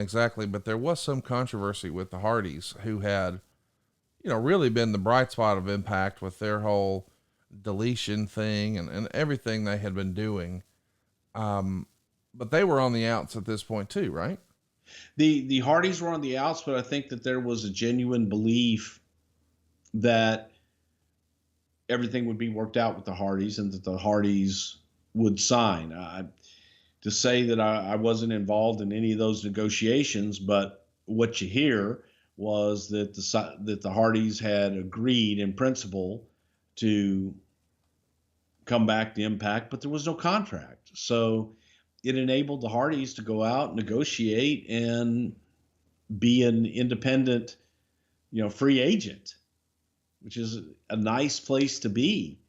Exactly. But there was some controversy with the Hardys, who had, really been the bright spot of Impact with their whole deletion thing and everything they had been doing. Um, but they were on the outs at this point too, right? The Hardys were on the outs, but I think that there was a genuine belief that everything would be worked out with the Hardys and that the Hardys would sign. To say that I wasn't involved in any of those negotiations, but what you hear was that the Hardys had agreed in principle to come back to Impact, but there was no contract. So it enabled the Hardys to go out, negotiate, and be an independent, free agent, which is a nice place to be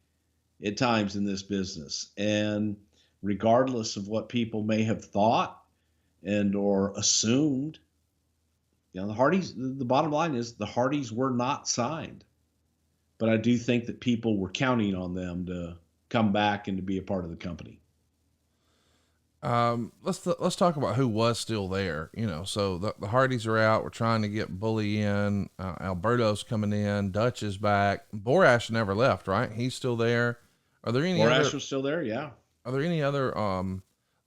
at times in this business. And regardless of what people may have thought and or assumed, the Hardys, the bottom line is the Hardys were not signed. But I do think that people were counting on them to come back and to be a part of the company. Let's talk about who was still there. So the Hardys are out. We're trying to get Bully in. Alberto's coming in. Dutch is back. Borash never left, right? He's still there. Are there any Borash was still there? Yeah. Are there any other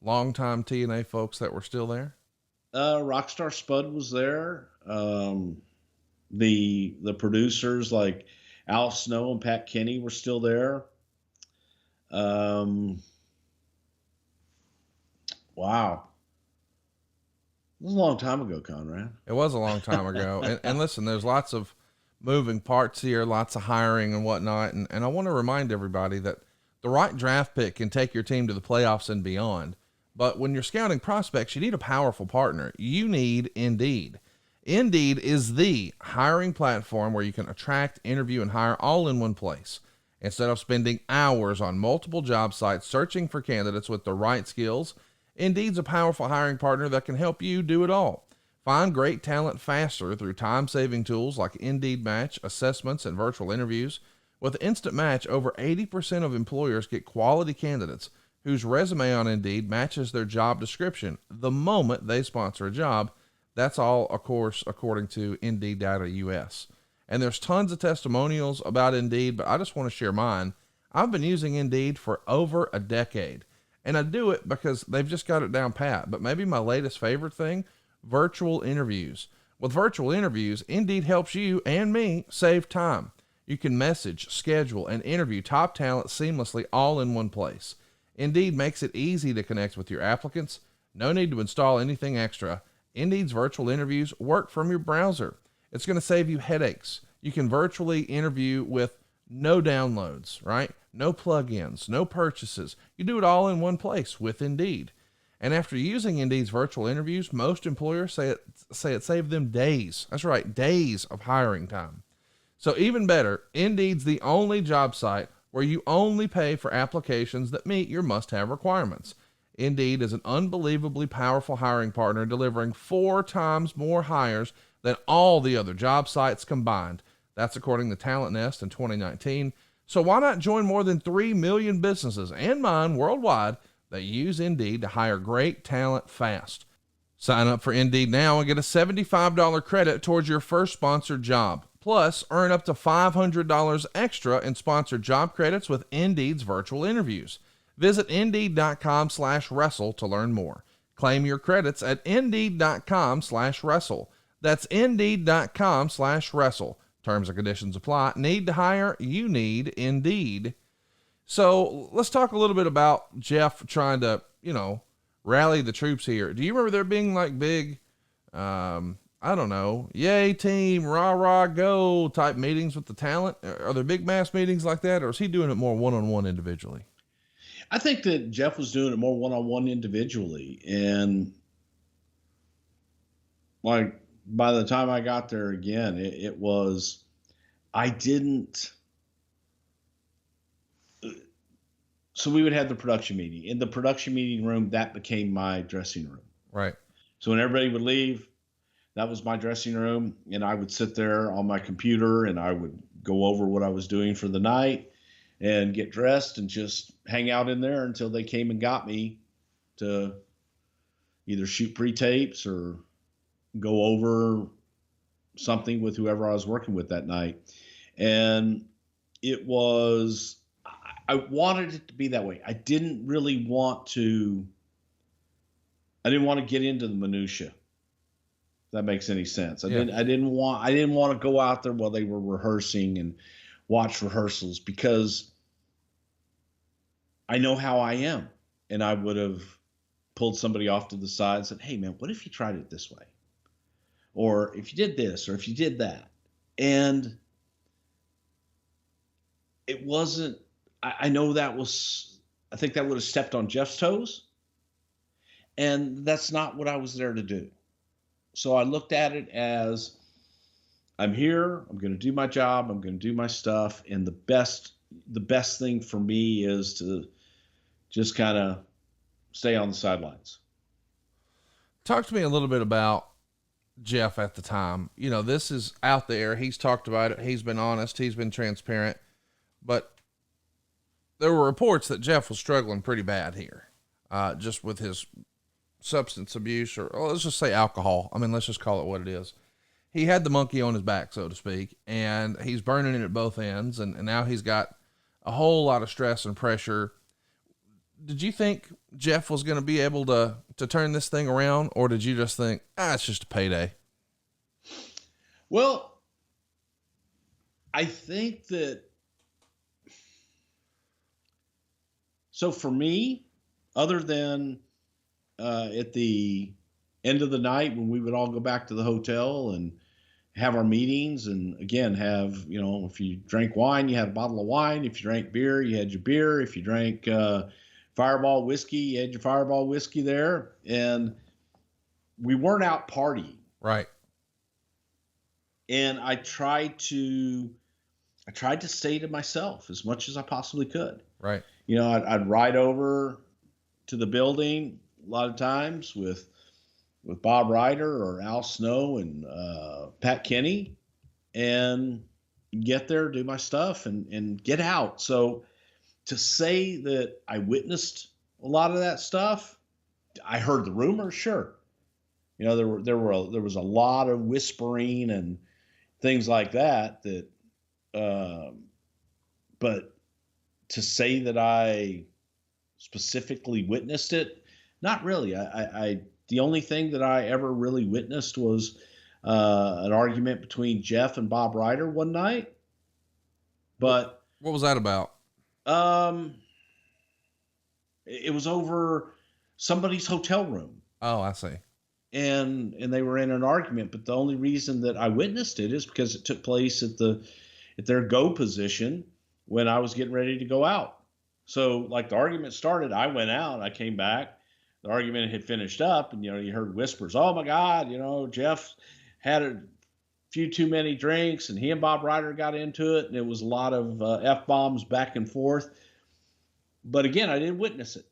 longtime TNA folks that were still there? Rockstar Spud was there. The producers like Al Snow and Pat Kenny were still there. Wow. It was a long time ago, Conrad. It was a long time ago. And listen, there's lots of moving parts here, lots of hiring and whatnot. And I want to remind everybody that the right draft pick can take your team to the playoffs and beyond. But when you're scouting prospects, you need a powerful partner. You need Indeed. Indeed is the hiring platform where you can attract, interview, and hire all in one place. Instead of spending hours on multiple job sites searching for candidates with the right skills, Indeed's a powerful hiring partner that can help you do it all. Find great talent faster through time-saving tools like Indeed Match, assessments, and virtual interviews. With Instant Match, over 80% of employers get quality candidates whose resume on Indeed matches their job description the moment they sponsor a job. That's all, of course, according to Indeed Data US. And there's tons of testimonials about Indeed, but I just want to share mine. I've been using Indeed for over a decade. And I do it because they've just got it down pat. But maybe my latest favorite thing, virtual interviews. With virtual interviews, Indeed helps you and me save time. You can message, schedule, and interview top talent seamlessly all in one place. Indeed makes it easy to connect with your applicants. No need to install anything extra. Indeed's virtual interviews work from your browser. It's going to save you headaches. You can virtually interview with no downloads, right? No plugins, no purchases. You do it all in one place with Indeed. And after using Indeed's virtual interviews, most employers say it saved them days. That's right, days of hiring time. So even better, Indeed's the only job site where you only pay for applications that meet your must-have requirements. Indeed is an unbelievably powerful hiring partner, delivering 4 times more hires than all the other job sites combined. That's according to Talent Nest in 2019. So why not join more than 3 million businesses and mine worldwide that use Indeed to hire great talent fast? Sign up for Indeed now and get a $75 credit towards your first sponsored job. Plus, earn up to $500 extra in sponsored job credits with Indeed's virtual interviews. Visit Indeed.com/wrestle to learn more. Claim your credits at Indeed.com/wrestle. That's Indeed.com/wrestle. Terms and conditions apply. Need to hire? You need Indeed. So let's talk a little bit about Jeff trying to, rally the troops here. Do you remember there being like big, I don't know, yay team, rah, rah, go type meetings with the talent? Are there big mass meetings like that, or is he doing it more one-on-one individually? I think that Jeff was doing it more one-on-one individually. And like by the time I got there again, it was, I didn't. So we would have the production meeting. In the production meeting room, that became my dressing room. Right. So when everybody would leave, that was my dressing room. And I would sit there on my computer and I would go over what I was doing for the night and get dressed and just hang out in there until they came and got me to either shoot pre-tapes or go over something with whoever I was working with that night. And I wanted it to be that way. I didn't want to get into the minutia. If that makes any sense. I didn't want to go out there while they were rehearsing and watch rehearsals, because I know how I am. And I would have pulled somebody off to the side and said, "Hey man, what if you tried it this way? Or if you did this, or if you did that." And it wasn't, I know that was, I think that would have stepped on Jeff's toes. And that's not what I was there to do. So I looked at it as, I'm here, I'm going to do my job, I'm going to do my stuff. And the best thing for me is to just kind of stay on the sidelines. Talk to me a little bit about Jeff at the time. You know, this is out there. He's talked about it. He's been honest. He's been transparent. But there were reports that Jeff was struggling pretty bad here, just with his substance abuse, or let's just say alcohol. I mean, let's just call it what it is. He had the monkey on his back, so to speak, and he's burning it at both ends. And now he's got a whole lot of stress and pressure. Did you think Jeff was going to be able to turn this thing around, or did you just think, it's just a payday? Well, I think that, so for me, other than at the end of the night when we would all go back to the hotel and have our meetings, and again, have, you know, if you drank wine, you had a bottle of wine. If you drank beer, you had your beer. If you drank Fireball whiskey, you had your Fireball whiskey there. And we weren't out partying. Right. And I tried to stay to myself as much as I possibly could. Right. You know, I'd ride over to the building a lot of times with Bob Ryder or Al Snow and Pat Kenny, and get there, do my stuff, and get out. So to say that I witnessed a lot of that stuff, I heard the rumors, sure. You know, there was a lot of whispering and things like that. But to say that I specifically witnessed it, not really. The only thing that I ever really witnessed was an argument between Jeff and Bob Ryder one night. But what was that about? It was over somebody's hotel room. Oh, I see. And they were in an argument, but the only reason that I witnessed it is because it took place at their go position when I was getting ready to go out. So like the argument started, I went out, I came back, the argument had finished up, and, you know, you heard whispers, "Oh my God, you know, Jeff had a few too many drinks," and he and Bob Ryder got into it, and it was a lot of F-bombs back and forth. But again, I didn't witness it.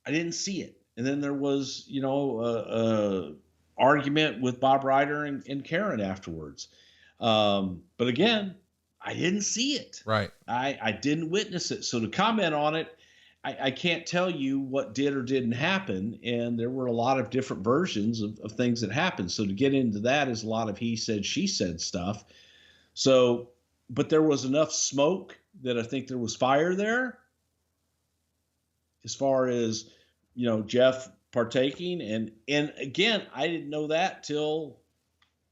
I didn't see it. And then there was, you know, a argument with Bob Ryder and Karen afterwards. But again, I didn't see it. Right. I didn't witness it. So to comment on it, I can't tell you what did or didn't happen. And there were a lot of different versions of things that happened. So to get into that is a lot of he said, she said stuff. So, but there was enough smoke that I think there was fire there. As far as, you know, Jeff partaking. And again, I didn't know that till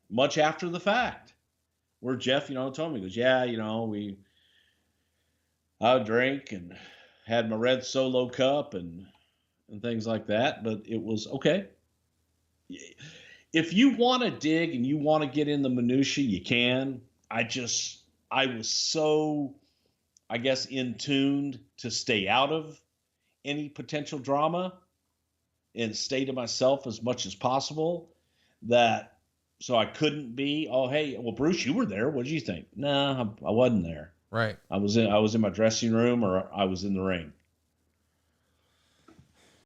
much after the fact, where Jeff, you know, told me, he goes, "Yeah, you know, I would drink and had my red Solo cup and things like that." But it was okay. If you want to dig and you want to get in the minutia, you can. I was so, I guess, in tuned to stay out of any potential drama and stay to myself as much as possible, that so I couldn't be, "Oh, hey, well, Bruce, you were there. What did you think?" No, I wasn't there. Right. I was in my dressing room, or I was in the ring.